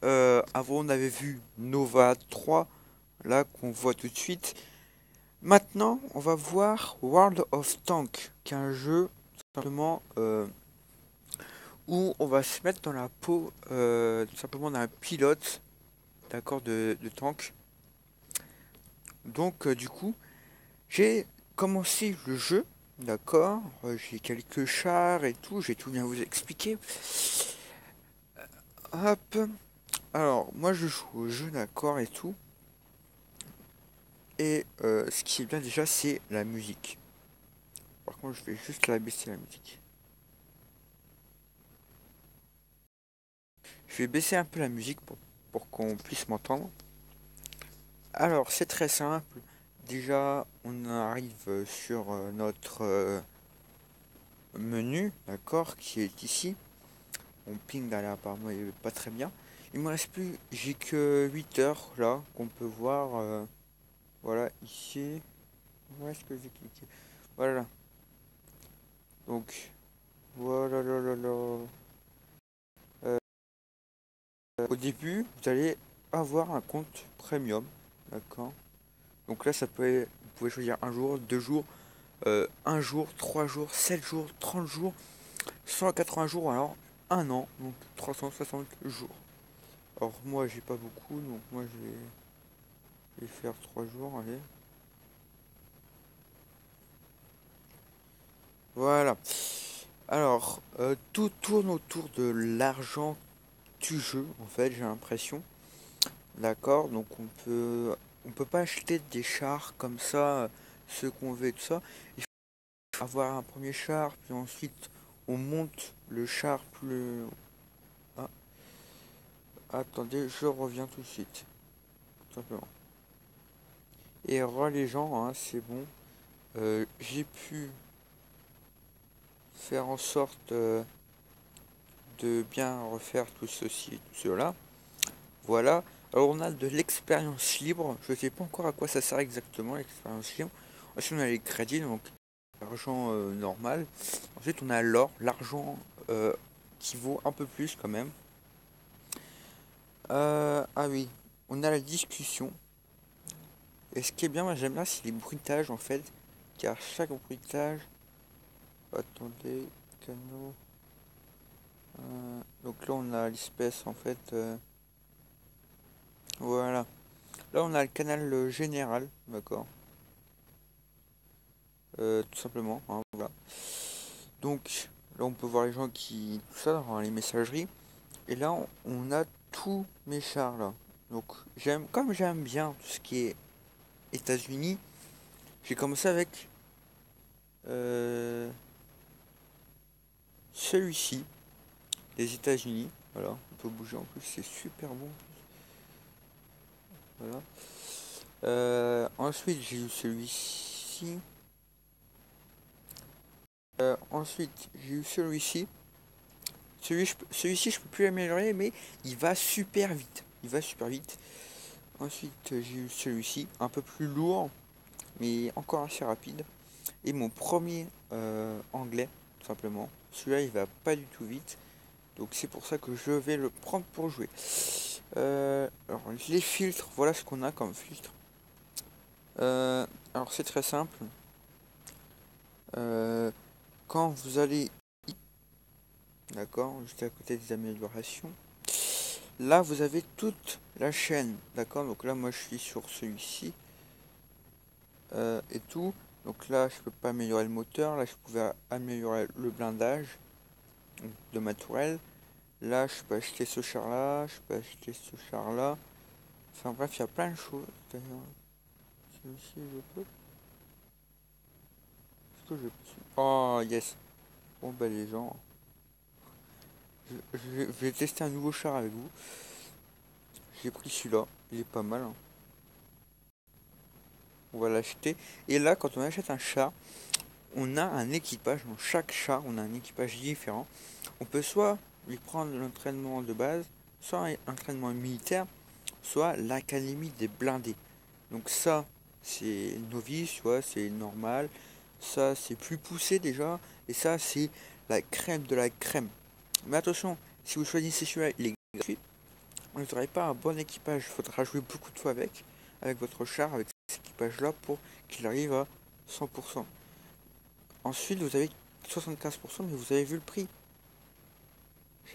Avant, on avait vu Nova 3, là qu'on voit tout de suite. Maintenant, on va voir World of Tank, qui est un jeu tout simplement où on va se mettre dans la peau tout simplement d'un pilote, d'accord, de tank. Donc, du coup, j'ai commencé le jeu, d'accord. J'ai quelques chars et tout, j'ai tout bien vous expliquer. Hop. Alors, moi je joue au jeu, d'accord, et tout. Et ce qui est bien déjà, c'est la musique. Par contre, je vais juste la baisser la musique. Je vais baisser un peu la musique pour qu'on puisse m'entendre. Alors, c'est très simple. Déjà, on arrive sur notre menu, d'accord, qui est ici. Mon ping là, apparemment, il est pas très bien. Il me reste plus, j'ai que 8 heures là, qu'on peut voir. Voilà, ici. Où est-ce que j'ai cliqué? Voilà. Donc, voilà, là, là, là. Euh, Au début, vous allez avoir un compte premium, d'accord? Donc là, vous pouvez choisir un jour, 2 jours, un jour, 3 jours, 7 jours, 30 jours, 180 jours, alors un an, donc 360 jours. Alors moi, j'ai pas beaucoup, donc moi je vais faire 3 jours, allez. Voilà. Alors, tout tourne autour de l'argent du jeu, en fait, j'ai l'impression. D'accord, donc on peut pas acheter des chars comme ça, ceux qu'on veut et tout ça. Il faut avoir un premier char, puis ensuite on monte le char plus. Ah, attendez, je reviens tout de suite, tout simplement. Et les gens, hein, c'est bon. J'ai pu faire en sorte de bien refaire tout ceci et tout cela. Voilà. Alors on a de l'expérience libre. Je ne sais pas encore à quoi ça sert exactement l'expérience libre. Ensuite on a les crédits, donc l'argent normal. Ensuite on a l'or, l'argent qui vaut un peu plus quand même. Ah oui, on a la discussion. Et ce qui est bien, moi j'aime bien, c'est les bruitages en fait. Car chaque bruitage. Attendez, canot. Donc là on a l'espèce en fait. Voilà. Là on a le canal général, d'accord. Tout simplement, hein, voilà. Donc là on peut voir les gens qui. Tout ça dans les messageries. Et là on a tous mes chars là. Donc comme j'aime bien tout ce qui est États-Unis, j'ai commencé avec euh, celui-ci, les États-Unis. Voilà, on peut bouger en plus, c'est super bon. Voilà. Ensuite j'ai eu celui-ci. Ensuite j'ai eu celui-ci. Celui-ci je peux plus l'améliorer, mais il va super vite. Il va super vite. Ensuite, j'ai eu celui-ci, un peu plus lourd, mais encore assez rapide. Et mon premier anglais, tout simplement. Celui-là, il va pas du tout vite. Donc c'est pour ça que je vais le prendre pour jouer. Alors, les filtres, voilà ce qu'on a comme filtre. Alors c'est très simple. Euh, Quand vous allez, d'accord, juste à côté des améliorations, là vous avez toute la chaîne, d'accord. Donc là, moi je suis sur celui-ci. Et tout. Donc là, je peux pas améliorer le moteur. Là, je pouvais améliorer le blindage de ma tourelle. Là, je peux acheter ce char-là. Je peux acheter ce char-là. Enfin bref, il y a plein de choses. D'ailleurs, celui-ci, je peux. Est-ce que je peux? Oh, yes. Bon, bah les gens, je vais tester un nouveau char avec vous. J'ai pris celui-là. Il est pas mal, hein. On va l'acheter. Et là, quand on achète un char, on a un équipage. Dans chaque char, on a un équipage différent. On peut soit lui prendre l'entraînement de base, soit un entraînement militaire, soit l'académie des blindés. Donc ça, c'est novice, tu vois, c'est normal. Ça, c'est plus poussé déjà. Et ça, c'est la crème de la crème. Mais attention, si vous choisissez celui-là, il est gratuit. vous n'aurez pas un bon équipage. Il faudra jouer beaucoup de fois avec votre char, avec cet équipage-là, pour qu'il arrive à 100%. Ensuite, vous avez 75%, mais vous avez vu le prix.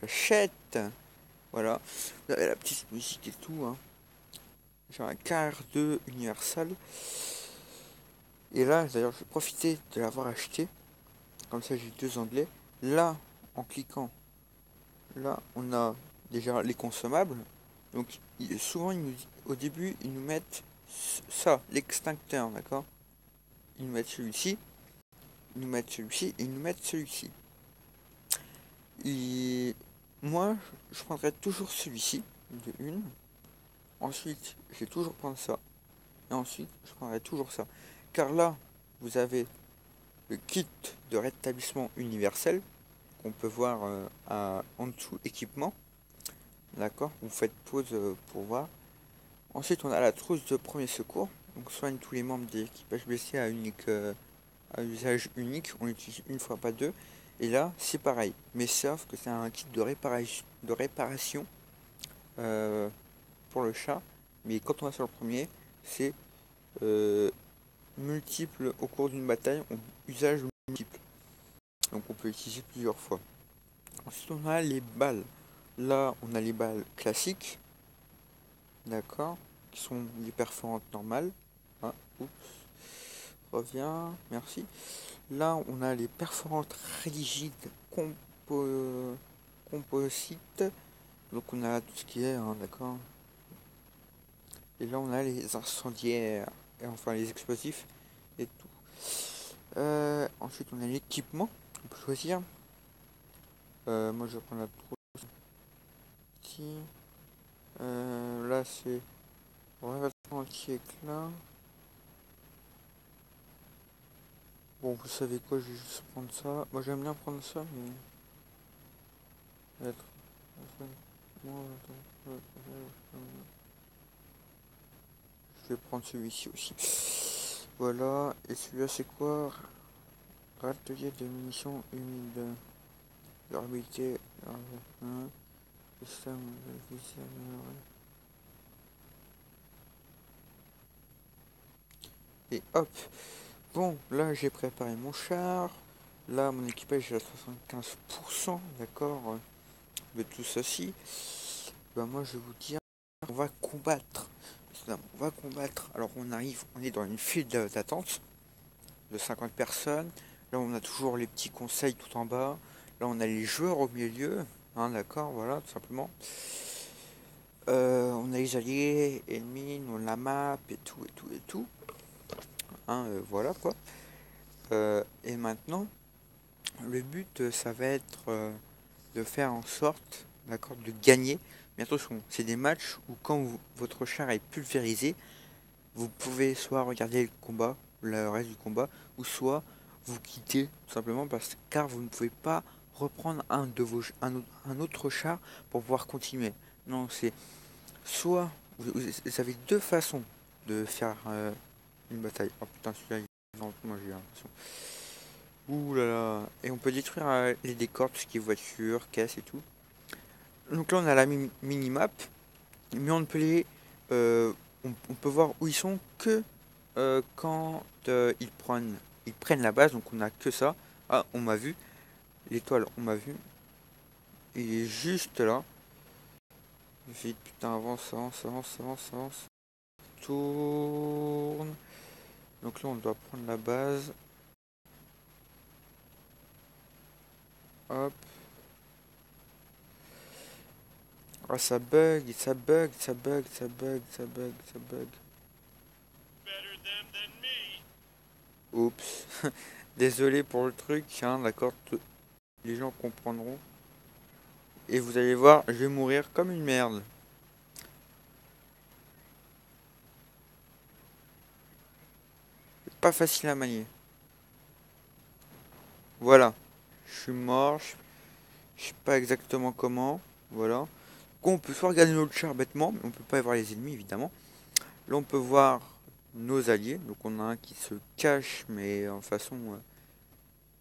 J'achète. Voilà. Vous avez la petite musique et tout. Hein. J'ai un KR2 Universal. Et là, d'ailleurs, je vais profiter de l'avoir acheté. Comme ça, j'ai deux onglets. Là, en cliquant, là, on a déjà les consommables. Donc, souvent, au début, ils nous mettent ça, l'extincteur, d'accord? Ils nous mettent celui-ci, ils nous mettent celui-ci, et ils nous mettent celui-ci. Et moi, je prendrais toujours celui-ci, de une. Ensuite, je vais toujours prendre ça. Et ensuite, je prendrai toujours ça. Car là, vous avez le kit de rétablissement universel qu'on peut voir en dessous équipement. D'accord? Vous faites pause pour voir. Ensuite, on a la trousse de premier secours. Donc, soigne tous les membres de l'équipage blessé à usage unique. On l'utilise une fois, pas deux. Et là, c'est pareil. Mais sauf que c'est un kit de réparation pour le chat. Mais quand on va sur le premier, c'est multiple au cours d'une bataille. Usage multiple. Donc, on peut l'utiliser plusieurs fois. Ensuite, on a les balles. Là, on a les balles classiques. D'accord? Qui sont les perforantes normales. Ah, oups. Reviens, merci. Là, on a les perforantes rigides composites. Donc, on a tout ce qui est, hein, d'accord? Et là, on a les incendiaires. Et enfin, les explosifs et tout. Ensuite, on a l'équipement. On peut choisir. Moi, je vais prendre la trousse. Là, c'est revêtement anti-éclat. Bon, vous savez quoi, je vais juste prendre ça. Moi, j'aime bien prendre ça, mais... Je vais prendre celui-ci aussi. Voilà, et celui-là, c'est quoi? Râtelier de munitions humides. Durabilité. Et hop. Bon, là, j'ai préparé mon char. Là, mon équipage est à 75%, d'accord, de tout ceci. Ben, moi, je vais vous dire, on va combattre. On va combattre. Alors, on est dans une file d'attente de 50 personnes. Là, on a toujours les petits conseils tout en bas. Là, on a les joueurs au milieu. Hein, d'accord, voilà, tout simplement. On a les alliés, ennemis, on la map et tout, et tout, et tout. Hein, voilà, quoi. Et maintenant, le but, ça va être de faire en sorte, d'accord, de gagner. Mais attention, c'est des matchs où quand votre char est pulvérisé, vous pouvez soit regarder le combat, le reste du combat, ou soit vous quitter tout simplement car vous ne pouvez pas reprendre un autre char pour pouvoir continuer. Non, c'est soit vous avez deux façons de faire une bataille. Oh putain, celui-là, il vente, moi j'ai l'impression. Ouh là là. Et on peut détruire les décors, tout ce qui est voiture, caisse et tout. Donc là, on a la mini-map, mais on ne peut on peut voir où ils sont que quand ils prennent la base. Donc on a que ça. Ah, on m'a vu. L'étoile, on m'a vu. Il est juste là. Vite, putain, avance, avance, avance, avance, avance. Tourne. Donc là, on doit prendre la base. Hop. Ah, ça bug, ça bug, ça bug, ça bug, ça bug, ça bug. Oups. Désolé pour le truc, hein, d'accord, les gens comprendront. Et vous allez voir, je vais mourir comme une merde. C'est pas facile à manier. Voilà. Je suis mort, je sais pas exactement comment. Voilà. Donc on peut soit regarder notre char bêtement, mais on peut pas y voir les ennemis évidemment. Là on peut voir nos alliés. Donc on a un qui se cache, mais en façon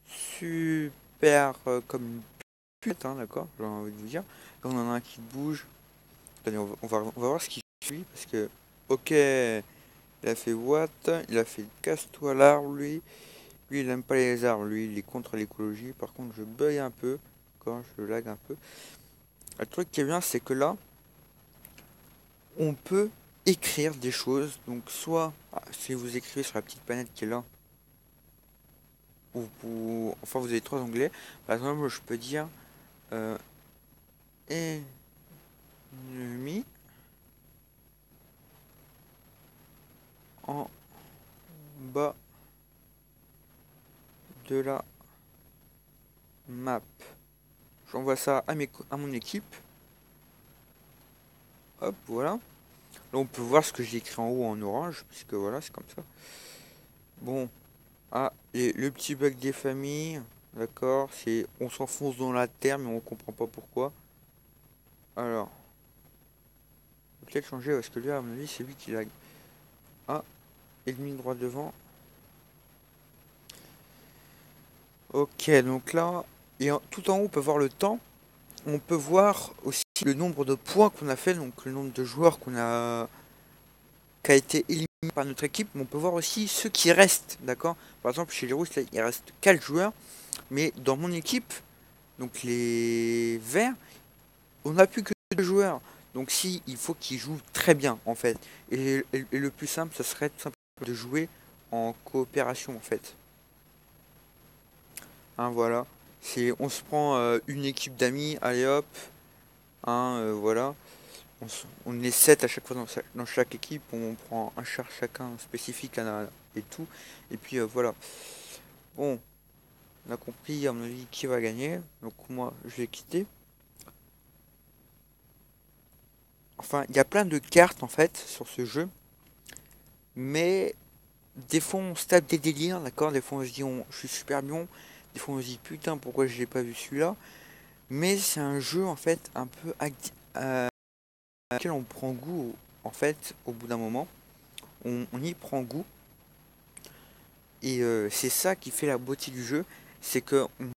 super comme une pute, hein, d'accord, j'ai envie de vous dire. Là on en a un qui bouge. Attendez, on va voir ce qu'il suit, parce que, ok, il a fait what? Il a fait casse-toi l'arbre, lui. Lui, il aime pas les arbres, lui, il est contre l'écologie. Par contre, je bug un peu, quand je lag un peu. Le truc qui est bien, c'est que là, on peut écrire des choses. Donc, soit, si vous écrivez sur la petite planète qui est là, enfin, vous avez trois onglets. Par exemple, je peux dire euh, ennemi en bas de la map. J'envoie ça à mon équipe. Hop, voilà. Là, on peut voir ce que j'ai écrit en haut en orange, puisque voilà, c'est comme ça. Bon, et le petit bug des familles, d'accord, c'est on s'enfonce dans la terre, mais on comprend pas pourquoi. Alors, peut-être changer, parce que lui, à mon avis, c'est lui qui lag. Ah, ennemi droit devant. Ok, donc là, tout en haut, on peut voir le temps. On peut voir aussi le nombre de points qu'on a fait, donc le nombre de joueurs qui a été éliminé par notre équipe, mais on peut voir aussi ceux qui restent, d'accord. Par exemple, chez les Russes, là, il reste 4 joueurs, mais dans mon équipe, donc les Verts, on n'a plus que 2 joueurs. Donc si, il faut qu'ils jouent très bien, en fait. Et le plus simple, ça serait tout simplement de jouer en coopération, en fait. Hein, voilà. On se prend une équipe d'amis, allez hop, hein, voilà. On est 7 à chaque fois dans chaque équipe, on prend un char chacun spécifique et tout. Et puis voilà. Bon, on a compris à mon avis qui va gagner. Donc moi je vais quitter. Enfin, il y a plein de cartes en fait sur ce jeu. Mais des fois on se tape des délires, d'accord. Des fois on se dit je suis super bien. Des fois on se dit putain pourquoi je l'ai pas vu celui-là. Mais c'est un jeu en fait un peu auquel on prend goût en fait au bout d'un moment. On y prend goût. Et c'est ça qui fait la beauté du jeu, c'est que on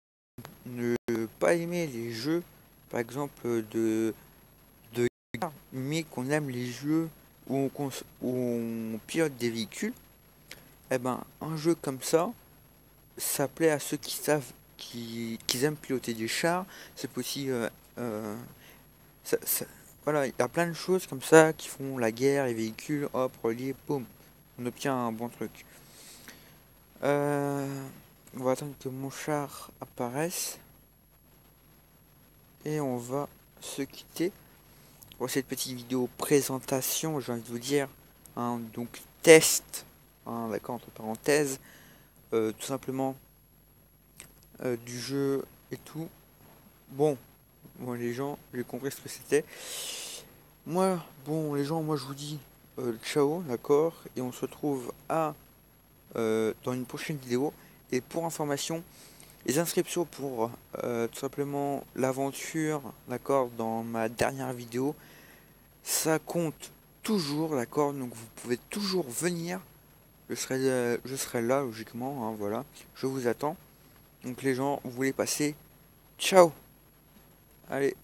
ne peut pas aimer les jeux, par exemple de guerre, mais qu'on aime les jeux où on pilote des véhicules. Eh ben, un jeu comme ça plaît à ceux qui savent, qui aiment piloter des chars. C'est aussi, euh, ça- voilà, il y a plein de choses comme ça qui font la guerre, les véhicules, hop, reliés, boum, on obtient un bon truc. Euh, on va attendre que mon char apparaisse et on va se quitter pour cette petite vidéo présentation, j'ai envie de vous dire, hein, donc test, hein, d'accord, entre parenthèses, tout simplement du jeu et tout. Bon, moi les gens, j'ai compris ce que c'était. Moi, bon les gens, moi je vous dis ciao, d'accord, et on se retrouve dans une prochaine vidéo. Et pour information, les inscriptions pour tout simplement l'aventure, d'accord, dans ma dernière vidéo, ça compte toujours, d'accord, donc vous pouvez toujours venir, je serai là logiquement, hein, voilà, je vous attends. Donc les gens, vous voulez passer, ciao, allez.